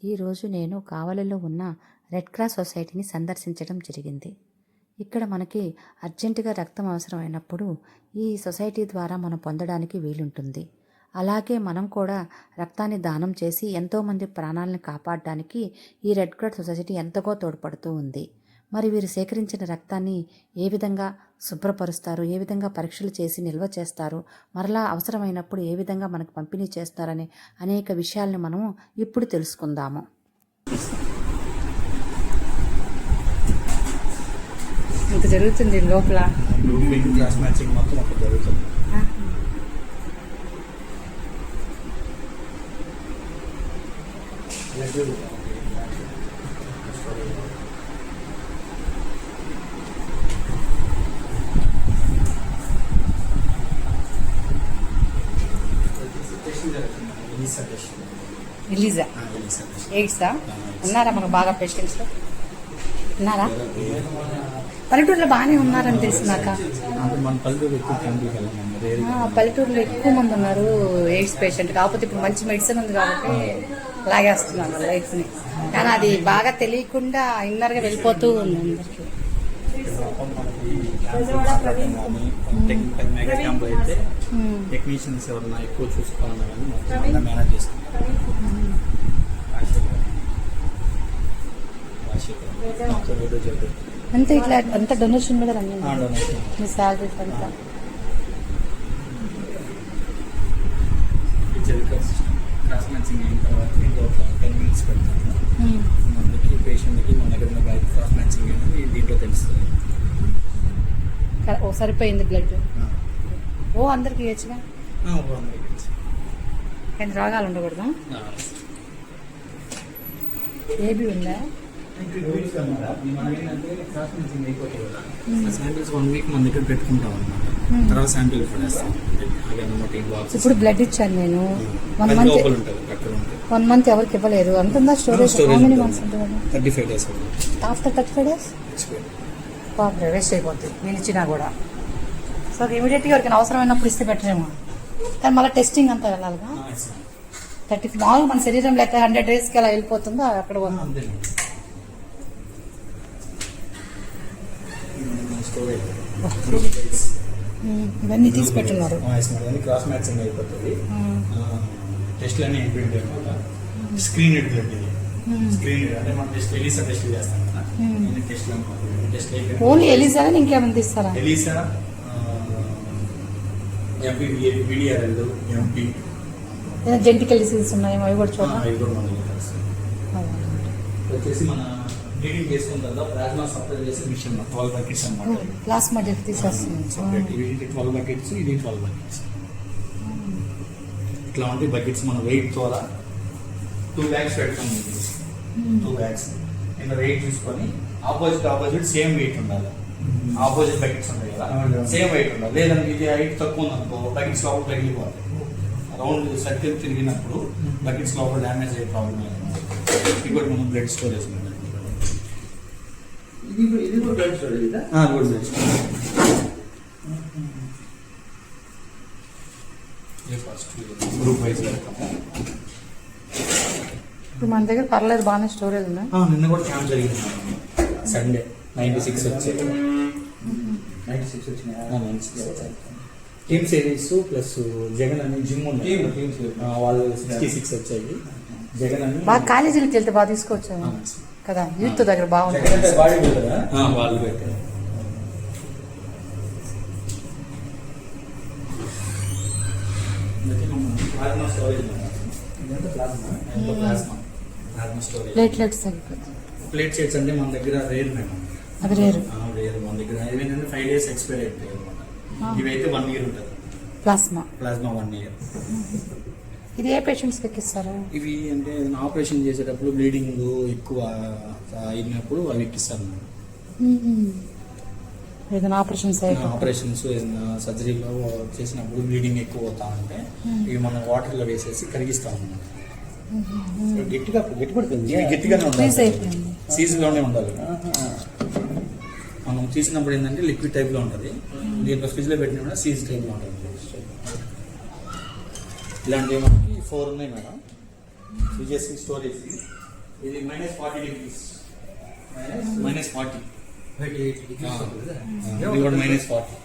ఈరోజు నేను కావలిలో ఉన్న రెడ్ క్రాస్ సొసైటీని సందర్శించడం జరిగింది. ఇక్కడ మనకి అర్జెంటుగా రక్తం అవసరమైనప్పుడు ఈ సొసైటీ ద్వారా మనం పొందడానికి వీలుంటుంది. అలాగే మనం కూడా రక్తాన్ని దానం చేసి ఎంతోమంది ప్రాణాలను కాపాడడానికి ఈ రెడ్ క్రాస్ సొసైటీ ఎంతగా తోడ్పడుతూ ఉంది. మరి వీరు సేకరించిన రక్తాన్ని ఏ విధంగా శుభ్రపరుస్తారు, ఏ విధంగా పరీక్షలు చేసి నిల్వ చేస్తారు, మరలా అవసరమైనప్పుడు ఏ విధంగా మనకు పంపిణీ చేస్తారనే అనేక విషయాలను మనము ఇప్పుడు తెలుసుకుందాము. ఇంత జరుగుతుంది లోపల. క్లాస్ మ్యాచింగ్ మొత్తం అక్కడ జరుగుతుంది. ఎలిజా ఎయిడ్సా ఉన్నారా? మనకు బాగా పేషెంట్స్ ఉన్నారా? పల్లెటూరులో బాగానే ఉన్నారని తెలిసినాక. పల్లెటూరులో ఎక్కువ మంది ఉన్నారు ఎయిడ్స్ పేషెంట్. కాకపోతే ఇప్పుడు మంచి మెడిసిన్ ఉంది కాబట్టి లాగేస్తున్నారు లైఫ్ని. కానీ అది బాగా తెలియకుండా ఇన్నర్గా వెళ్ళిపోతూ ఉంది అందరికి. టెక్నీషియన్స్ ఎవరన్నా ఎక్కువ చూసుకోవాలని మేనేజ్ చేసుకుంటారు. అంతే ఇట్లా అంత డొనేషన్ మీద రండి. మీ శాలరీస్ అంతా క్రాస్ మ్యాచింగ్ అయిన తర్వాత 10 minutes పెడతాను. మనకి పేషెంట్కి మన దగ్గర ఉన్న క్రాస్ మ్యాచింగ్ అనేది దీంట్లో తెలుస్తుంది. ఓ సరిపోయింది బ్లడ్. ఓ అందరికి ఇవ్వచ్చుగా. కానీ రోగాలు ఉండకూడదా? ఏబీ ఉందా? శాంపిల్స్ 1 week మన దగ్గర పెట్టుకుంటాం అన్నమాట. తర్వాత శాంపిల్ పడేస్తాం. ఇప్పుడు బ్లడ్ ఇచ్చాను నేను. 1 month ఎవరికి ఇవ్వలేదు. అంటుందా storage? 35 days. After 35 days waste అయిపోతుంది నేను ఇచ్చినా కూడా. సో ఇమీడియట్గా ఎవరికైనా అవసరమైనప్పుడు ఇస్తే బెటరేమో. కానీ మళ్ళీ టెస్టింగ్ అంతా వెళ్ళాలిగా. 30 మామూలుగా మన శరీరంలో అయితే 100 daysకి అలా వెళ్ళిపోతుందో అక్కడ ఇవన్నీ తీసి పెట్టున్నారు. క్రాస్ మ్యాచింగ్ అయిపోతుంది. టెస్ట్ అన్ని అయిపోయింది అనమాట. స్క్రీన్ బ్లడ్ ఇది. స్క్రీన్ అంటే మనం టెస్ట్ ఎలిసా టెస్ట్ చేస్తాం కదా. టెస్ట్ అయిపోయింది. ఓన్లీ ఎలిసా ఇంకేమైనా తీస్తారా? ఎలిసా, విడిఆర్ఎల్, ఎంపీ, జెంటికల్ డిసీజెస్ ఉన్నాయి అవి కూడా చూడాలి. వచ్చేసి మన బ్లీడింగ్ చేసుకున్న తర్వాత ప్లాస్మా సప్లై చేసే మిషన్ 12 buckets అన్నమాట. ప్లాస్మా తీసేస్తున్నాం. 12 buckets, ఇది 12 buckets. ఇట్లా ఉంటే బకెట్స్ మన వెయిట్ ద్వారా 2 bags పెడతాం. 2 bags ఇంకా వెయిట్ చూసుకొని ఆపోజిట్ సేమ్ వెయిట్ ఉండాలి. ఆపోజిట్ బకెట్స్ ఉంటాయి కదా, సేమ్ వెయిట్ ఉండాలి. లేదంటే ఇది హైట్ తక్కువ ఉందనుకో బకెట్స్ లోపల తగిలిపోతాయి. రౌండ్ సర్కిల్ తిరిగినప్పుడు బకెట్స్ లోపల డ్యామేజ్ అయ్యే ప్రాబ్లం లేదు. ఇంకోటి మనం బ్లడ్ స్టోరేజ్ ఇది కూడా బ్లడ్ స్టోరేజ్. గ్రూప్ వైజ్ ఇప్పుడు మన దగ్గర పర్లేదు బాగానే స్టోరేజ్ ఉంది. నిన్న కూడా క్యాంప్ జరిగింది. సండే 96 వచ్చాయి. 96 వచ్చినాయి. టీమ్ సిరీస్ ప్లస్ జగన్ అని జిమ్ ఉన్నాయి. వాళ్ళు 66 వచ్చాయి. జగన్ అని బాగా కాలేజీలకు వెళ్తే బాగా తీసుకోవచ్చు కదా. యూత్ దగ్గర బాగుంటుంది. వాళ్ళు పెట్టారు. ప్లేట్లెట్స్ ప్లేట్ షీట్స్ అంటే మన దగ్గర రేర్ మేడం. అది రేరు. మన దగ్గర ఏమైందంటే 5 days ఎక్స్పైర్ అయిపోయాయి అనమాట. ఇవైతే 1 year ఉంటుంది. Plasma 1 year. ఇది ఏ పేషెంట్స్కి ఎక్కిస్తారు? ఇవి అంటే ఆపరేషన్ చేసేటప్పుడు బ్లీడింగ్ ఎక్కువ అయినప్పుడు అవి ఎక్కిస్తారు. ఏదైనా ఆపరేషన్స్ ఏదైనా సర్జరీలో చేసినప్పుడు బ్లీడింగ్ ఎక్కువ అవుతా ఉంటే ఇవి మనం వాటర్లో వేసేసి కరిగిస్తాం అన్నమాట. గట్టిగానే ఉండాలి. సీజన్లోనే ఉండాలి. మనం తీసినప్పుడు ఏంటంటే లిక్విడ్ టైప్లో ఉంటుంది. దీంట్లో ఫ్రిడ్జ్లో పెట్టిన సీజ్ టైప్లో ఉంటుంది. ఇలాంటివి మనకి 4 ఉన్నాయి మేడం. విజయశ్రీ స్టోరేజ్ ఇది -40 డిగ్రీస్ -40 ఇది కూడా -40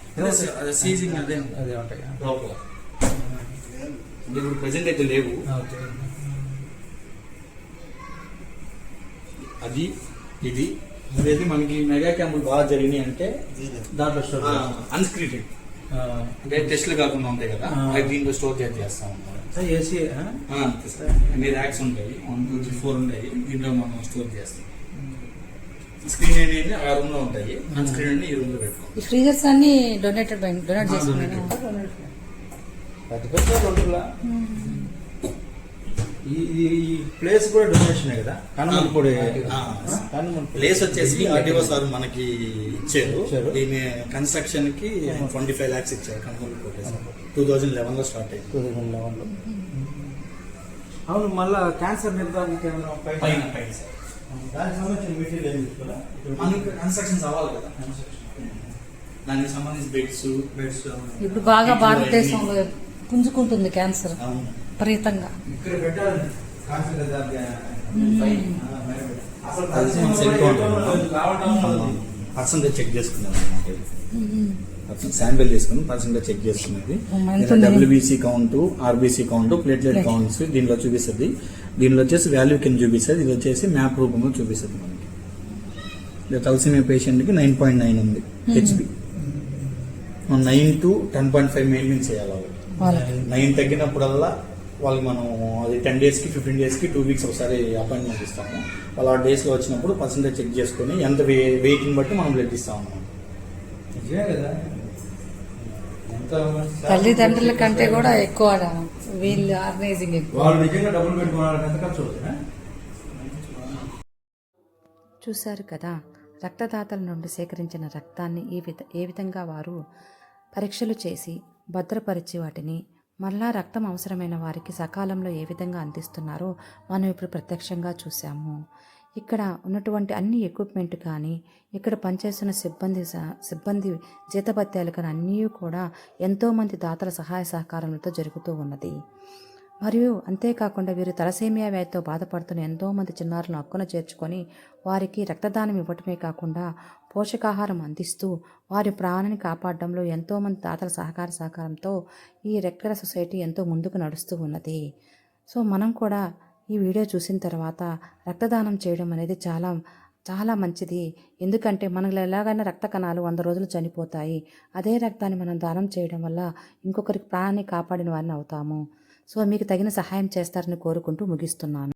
అది సీజింగ్ అదే అదే ఉంటాయి లోపల ఇది ఇప్పుడు ప్రెసెంట్ అయితే లేవు అది ఇది ఇదైతే మనకి మెగా క్యాంపులు బాగా జరిగినాయి అంటే దాంట్లో స్టోర్ అన్స్క్రీటెడ్ అంటే టెస్ట్లు కాకుండా ఉంటాయి కదా అవి దీంట్లో స్టోర్ చేస్తాం అన్నమాట ఏసీ అన్ని ర్యాక్స్ ఉంటాయి 1 2 3 4 ఉంటాయి దీంట్లో మనం స్టోర్ చేస్తాం స్క్రీన్ అనేది ఆ రూమ్ లో ఉంటాయి అన్స్క్రీన్ అనేది ఈ రూమ్ లో పెట్టుకోం ఈ ఫ్రీజర్స్ అన్ని డొనేట్ చేసుకున్నాను పెద్ద పెద్ద రోడ్డులా ఈ ప్లేస్ కూడా డొనేషనే కదా కనుమూడి ప్లేస్ వచ్చేసి ఆర్టీఓ సార్ మనకి ఇచ్చారు దీని కన్స్ట్రక్షన్ కి 25 lakhs ఇచ్చారు కనుమూలు కోటేశ్వర 2011 లో స్టార్ట్ అయింది 2011లో అవును మళ్ళా క్యాన్సర్ నిర్ధారణ కేంద్రం పైన దానికి సంబంధించిన మెటీరియల్ ఏం తీసుకోరా మనకి కన్స్ట్రక్షన్స్ అవ్వాలి కదా దానికి సంబంధించి బెడ్స్ ఇప్పుడు బాగా భారతదేశంలో పుంజుకుంటుంది క్యాన్సర్ విపరీతంగా ఇక్కడ పెట్టాలి క్యాన్సర్ పర్సంటేజ్ చెక్ చేసుకున్నాం శాంపిల్ తీసుకుని పర్సంటేజ్ చెక్ చేసుకునేది WBC count RBC count platelet counts దీనిలో చూపిస్తుంది దీనిలో వచ్చేసి వాల్యూ కింద చూపిస్తుంది ఇది వచ్చేసి మ్యాప్ రూపంలో చూపిస్తుంది మనకి తలసీమియా పేషెంట్ కి 9.9 ఉంది హెచ్బి 9 to 10.5 మెయింటైన్ చేయాలి వాళ్ళకి 9 తగ్గినప్పుడల్లా వాళ్ళకి మనం అది 10 days కి 15 days కి 2 weeks ఒకసారి అపాయింట్మెంట్ ఇస్తాము వాళ్ళు ఆ డేస్లో వచ్చినప్పుడు పర్సంటేజ్ చెక్ చేసుకుని ఎంత వెయిట్ని బట్టి మనం బ్లడ్ ఇస్తాం అన్నమాట నిజమే కదా తల్లిదండ్రుల కంటే కూడా ఎక్కువ వీళ్ళు ఆర్గనైజింగ్ వాళ్ళు నిజంగా డబ్బులు పెట్టుకోవాలంటే ఎంత ఖర్చు అవుతుంది చూశారు కదా, రక్తదాతల నుండి సేకరించిన రక్తాన్ని ఏ విధంగా వారు పరీక్షలు చేసి భద్రపరిచి వాటిని మరలా రక్తం అవసరమైన వారికి సకాలంలో ఏ విధంగా అందిస్తున్నారో మనం ఇప్పుడు ప్రత్యక్షంగా చూసాము. ఇక్కడ ఉన్నటువంటి అన్ని ఎక్విప్మెంట్ కానీ ఇక్కడ పనిచేస్తున్న సిబ్బంది జీతభత్యాలు కానీ అన్నీ కూడా ఎంతోమంది దాతల సహాయ సహకారాలతో జరుగుతూ ఉన్నది. మరియు అంతేకాకుండా వీరు తలసేమియా వ్యాధితో బాధపడుతున్న ఎంతోమంది చిన్నారులను హక్కున చేర్చుకొని వారికి రక్తదానం ఇవ్వటమే కాకుండా పోషకాహారం అందిస్తూ వారి ప్రాణాన్ని కాపాడడంలో ఎంతోమంది దాతల సహకారంతో ఈ రెడ్ క్రాస్ సొసైటీ ఎంతో ముందుకు నడుస్తూ ఉన్నది. సో మనం కూడా ఈ వీడియో చూసిన తర్వాత రక్తదానం చేయడం అనేది చాలా చాలా మంచిది. ఎందుకంటే మనకు ఎలాగైనా రక్త కణాలు 100 రోజులు చనిపోతాయి. అదే రక్తాన్ని మనం దానం చేయడం వల్ల ఇంకొకరికి ప్రాణాన్ని కాపాడిన వారిని అవుతాము. సో మీకు తగిన సహాయం చేస్తారని కోరుకుంటూ ముగిస్తున్నాను.